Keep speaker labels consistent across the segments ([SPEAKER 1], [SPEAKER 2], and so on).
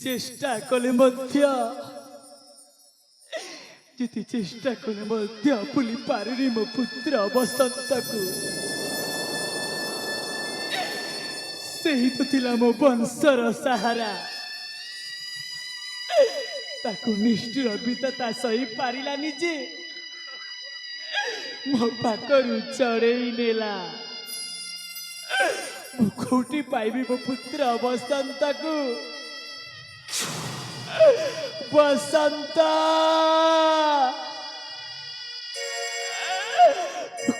[SPEAKER 1] চেষ্টা কলে যেতে চেষ্টা কলে ভুলি পারিনি ମୋ ପୁତ୍ର ବସନ୍ତକୁ। ସେହି ତ ଥିଲା ମୋ ବଂଶର ସାହାରା। ତାକୁ ନିଷ୍ଠୁର ବିଧାତା ସହି ପାରିଲାନି ଯେ ମୋ ପାଖରୁ ଚଢ଼େଇ ନେଲା। ମୁଁ କୋଉଠି ପାଇବି ମୋ ପୁତ୍ର ବସନ୍ତକୁ? बसंत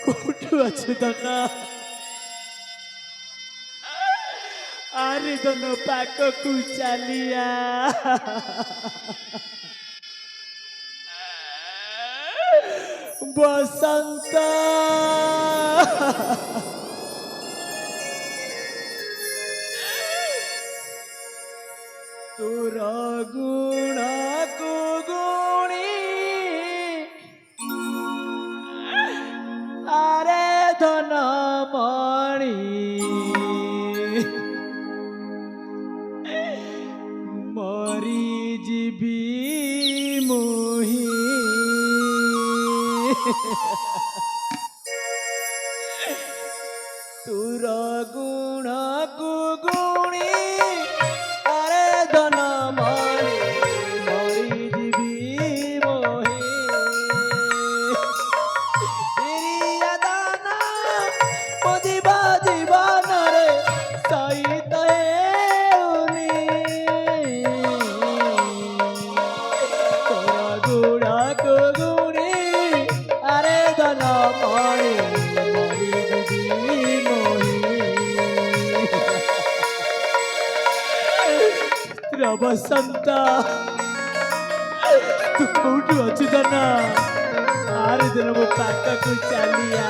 [SPEAKER 1] कोठू अच्छे धन आरे धन पाक को चलिया बसंत तोर गुण को गुणी आरे धन मणि मरी जीवी मोही तोर गुण को गुणी बसंत तू कौटू अच्छी धन आरे दिन मो पाक को चलिया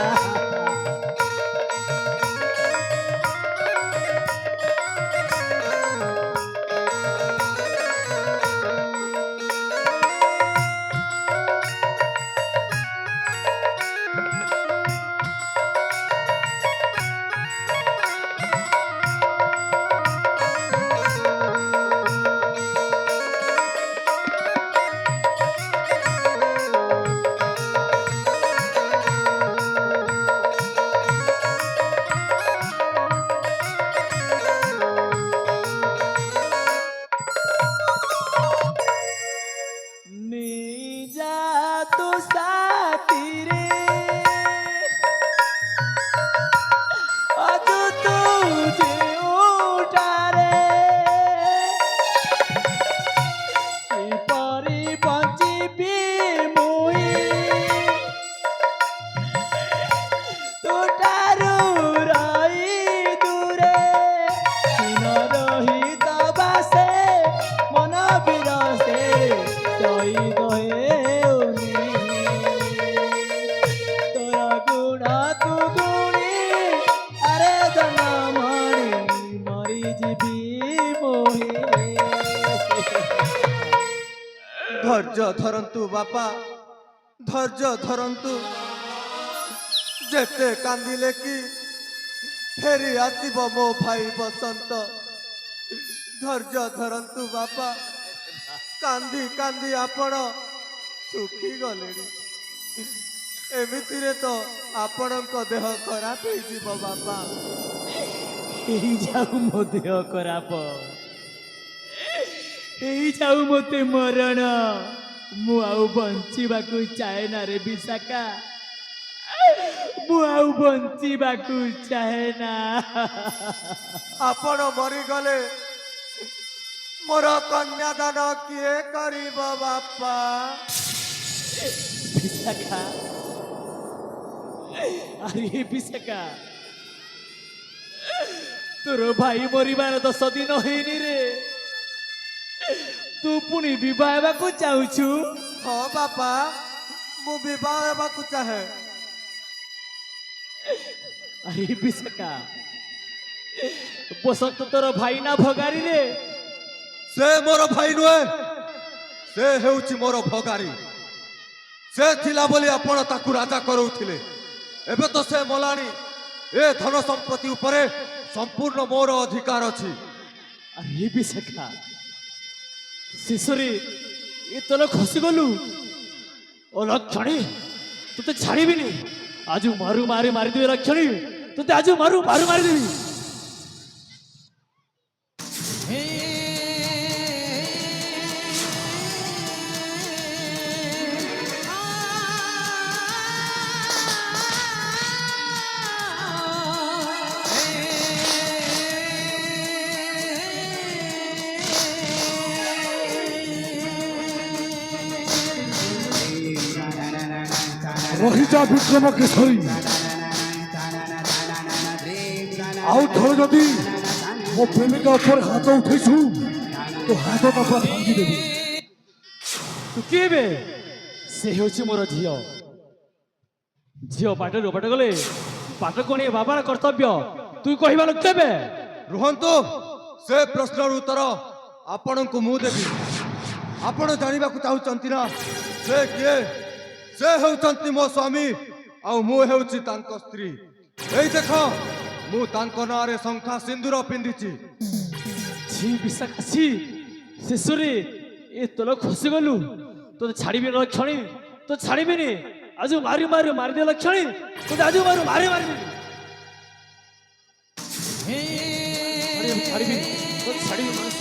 [SPEAKER 2] धैर्य धरंतु बापा धैर्य धरंतु जेते कांदिले कि फेरी आसीब मो भाई बसंत धैर्य धरंतु बापा कांदी कांदी आपण सुखी गले एमितिरे तो आपणक देह खराब हो जीव बापा
[SPEAKER 1] जाऊ मो देह खराब जाऊ मते मरण मु आउ बंचिबा को चाहे ना रे विशाखा ମୁଁ ଆଉ ବଞ୍ଚିବାକୁ ଚାହେଁ ନା।
[SPEAKER 2] ଆପଣ ମରିଗଲେ ମୋର କନ୍ୟାଦାନ କିଏ କରିବ ବାପା?
[SPEAKER 1] ବିଶାଖା, ଆରେ ବିଶାଖା, ତୋର ଭାଇ ମରିବାର 10 ଦିନ ହେଇନି ରେ, ତୁ ପୁଣି ବିବାହ ହେବାକୁ ଚାହୁଁଛୁ?
[SPEAKER 2] ହଁ ବାପା, ମୁଁ ବିବାହ ହେବାକୁ ଚାହେଁ।
[SPEAKER 1] ଆରେ ବିଶାଖା, ବସନ୍ତ ତୋର ଭାଇ ନା ଭଗାରୀ ରେ?
[SPEAKER 2] ସେ ମୋର ଭାଇ ନୁହେଁ, ସେ ହେଉଛି ମୋର ଭଗାରୀ। ସେ ଥିଲା ବୋଲି ଆପଣ ତାକୁ ରାଜା କରାଉଥିଲେ, ଏବେ ତ ସେ ମଲାଣି। ଏ ଧନ ସମ୍ପତ୍ତି ଉପରେ ସମ୍ପୂର୍ଣ୍ଣ ମୋର ଅଧିକାର ଅଛି।
[SPEAKER 1] ଆରେ ବିଶାଖା, ଶେଷରେ ଏ ତୋର ଖସିଗଲୁ। ଲକ୍ଷଣୀ, ତୋତେ ଛାଡ଼ିବିନି। ଆଜି ମାରୁ ମାରି ମାରିଦେବି ଲକ୍ଷଣୀ, ତୋତେ ଆଜି ମାରୁ ମାରୁ ମାରିଦେବି।
[SPEAKER 3] ରହିଯା ବିକ୍ରମ କେଶରୀ, ଆଉ ଥରେ ଯଦି ମୋ ପ୍ରେମିକା ଉପରେ ହାତ ଉଠେଇଛୁ ତ ହାତଟା ପୁରା ଭାଙ୍ଗିଦେବି।
[SPEAKER 1] ତୁ କିଏ ବେ? ସେ ହେଉଛି ମୋର ଝିଅ। ଝିଅ ବାଟରୁ ବାଟ ଗଲେ ବାଟ କଣ ଏ ବାବାର କର୍ତ୍ତବ୍ୟ? ତୁ କହିବା ଲୋକ କେବେ?
[SPEAKER 2] ରୁହନ୍ତୁ, ସେ ପ୍ରଶ୍ନର ଉତ୍ତର ଆପଣଙ୍କୁ ମୁଁ ଦେବି। ଆପଣ ଜାଣିବାକୁ ଚାହୁଁଛନ୍ତି ନା ସେ କିଏ? ସେ ହେଉଛନ୍ତି ମୋ ସ୍ୱାମୀ, ଆଉ ମୁଁ ହେଉଛି ତାଙ୍କ ସ୍ତ୍ରୀ। ଏଇ ଦେଖ, ମୁଁ ତାଙ୍କ ନାଁରେ ଶଙ୍ଖା ସିନ୍ଦୁର ପିନ୍ଧିଛି।
[SPEAKER 1] ଛି ବିଶାଖା, ଛି। ଶେଷରେ ଏ ତୋର ଖସିଗଲୁ। ତୋତେ ଛାଡ଼ିବି ଲକ୍ଷଣୀ, ତ ଛାଡ଼ିବିନି। ଆଜି ମାରି ମାରି ମାରିଦେ ଲକ୍ଷଣୀ, ତୋତେ ଆଜି ମାରୁ ମାରି ମାରିଦେବି। ଛାଡ଼ିବିନି, ତୋତେ ଛାଡ଼ିବି ମଣିଷ।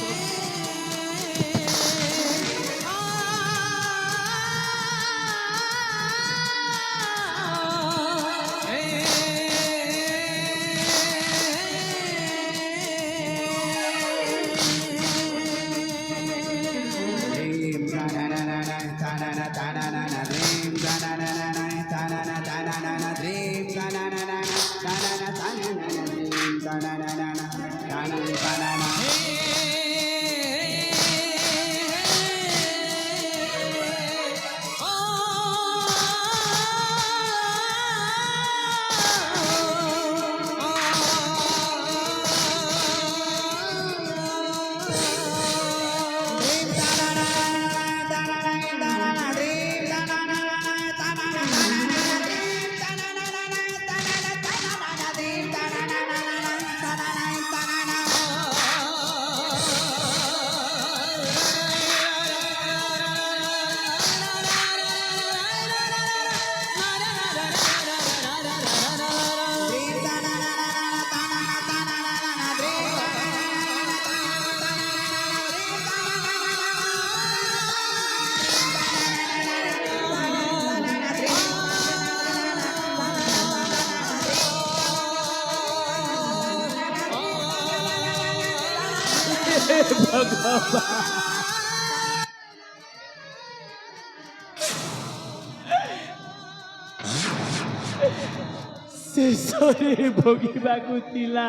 [SPEAKER 1] ଶେଷରେ ଭୋଗିବାକୁ ଥିଲା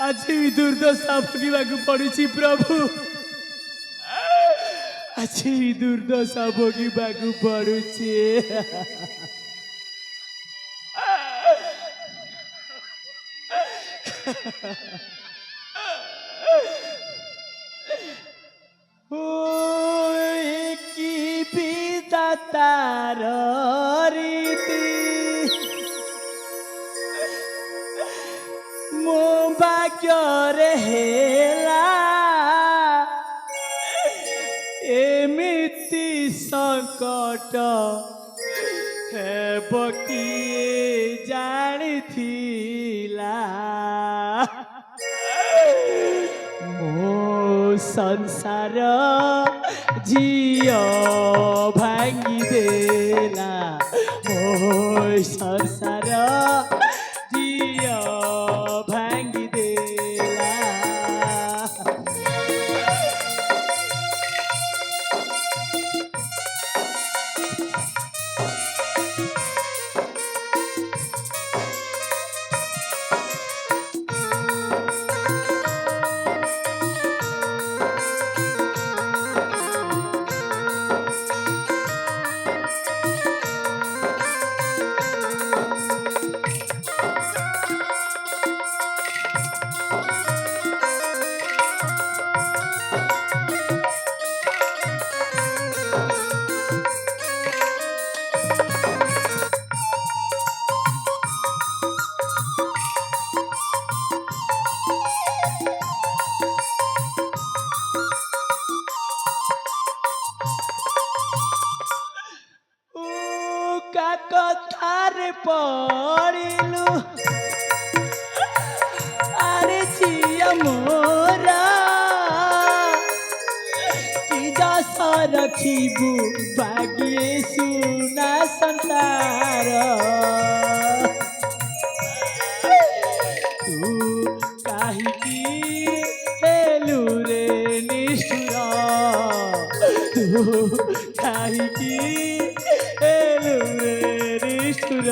[SPEAKER 1] ଆଜି ଦୁର୍ଦ୍ଦଶା ଭୋଗିବାକୁ ପଡିଛି ପ୍ରଭୁ। ଆଜି ଦୁର୍ଦ୍ଦଶା ଭୋଗିବାକୁ ପଡୁଛି। কি বিধাতার রীতি ମୋ ଭାଗ୍ୟରେ ହେଲା ଏମିତି ସଂକଟ ହେବ କିଏ ଜାଣିଥିଲା। ମୋ संसार जियो भांगी देला मोर संसार जियो भांगी देला कथारे पड़िलु अरे जिया मोरा कि दस रखिबु बागिए सुना संसार तू काहिकी हेलु रे निष्ठुर तू काहिकी हेलु रे निष्ठुर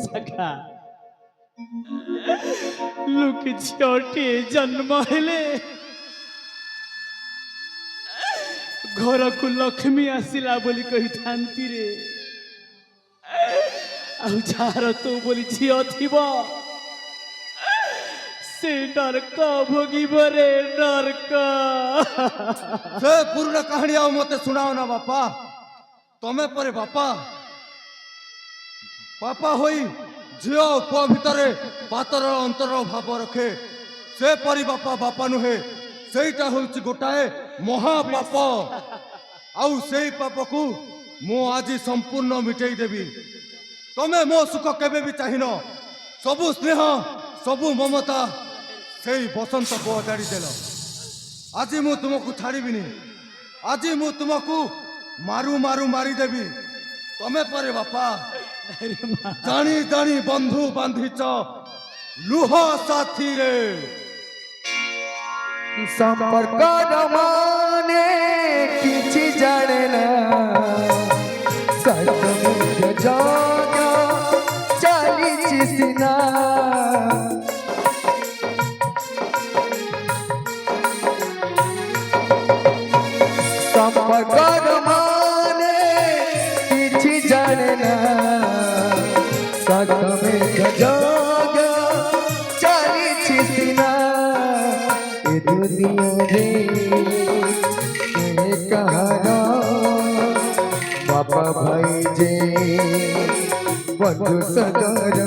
[SPEAKER 1] सखा लोक झियोटे जन्म हेले घर को लक्ष्मी आसिला बोली कही थांती रे आउ जार तो बोली झियो थिबो से नरक भोगिब रे नरक
[SPEAKER 2] से पूर्ण कहानी आओ मते सुनाओ ना बापा तमे परे बापा बापा होई झियो पुआ भितरे पातर अंतर भाव रखे से परी बापा बापा नुहे सेटा होउची गोटाए महापाप आउ सेई पाप को मो आज संपूर्ण मिटेई देबी तमे मो सुख केबे भी चाहिनो सबु स्नेह सबु ममता सेई बसंत को अजाड़ी देलो आज मु तुमको छाड़ीबिनी आज मु तुमको मारू मारू मारी देबी तमे परे बापा जानी जानी बंधु बांधिच लुह साथी रे
[SPEAKER 4] संपर्क माने किछि जाने ना सतमुख जागा चली सिना संपर्क माने किछि जाने ना सतमुख जागा चली सिना ए दुनिया रे के कहाना बापा भाई जे बंधु सदर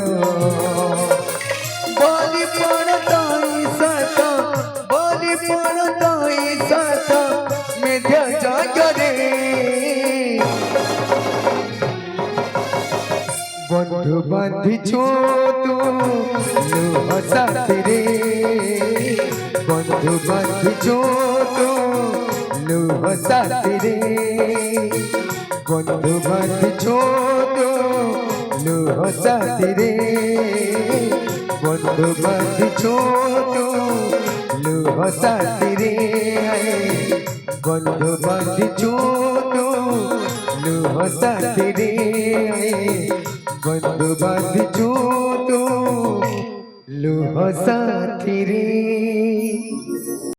[SPEAKER 4] बोली पड़ताई सत मेध्या जागरे बंधु बांधी छो तू लुह साथी रे बंधु बांधी छो तू लुह साथी रे बंधु बांधी छो तू लुह साथी रे बंधु बांधी छो तू लुह साथी रे बंधु बांधी छो तू लुह साथी रे बंधु बांधिचु तू लुह साथी रे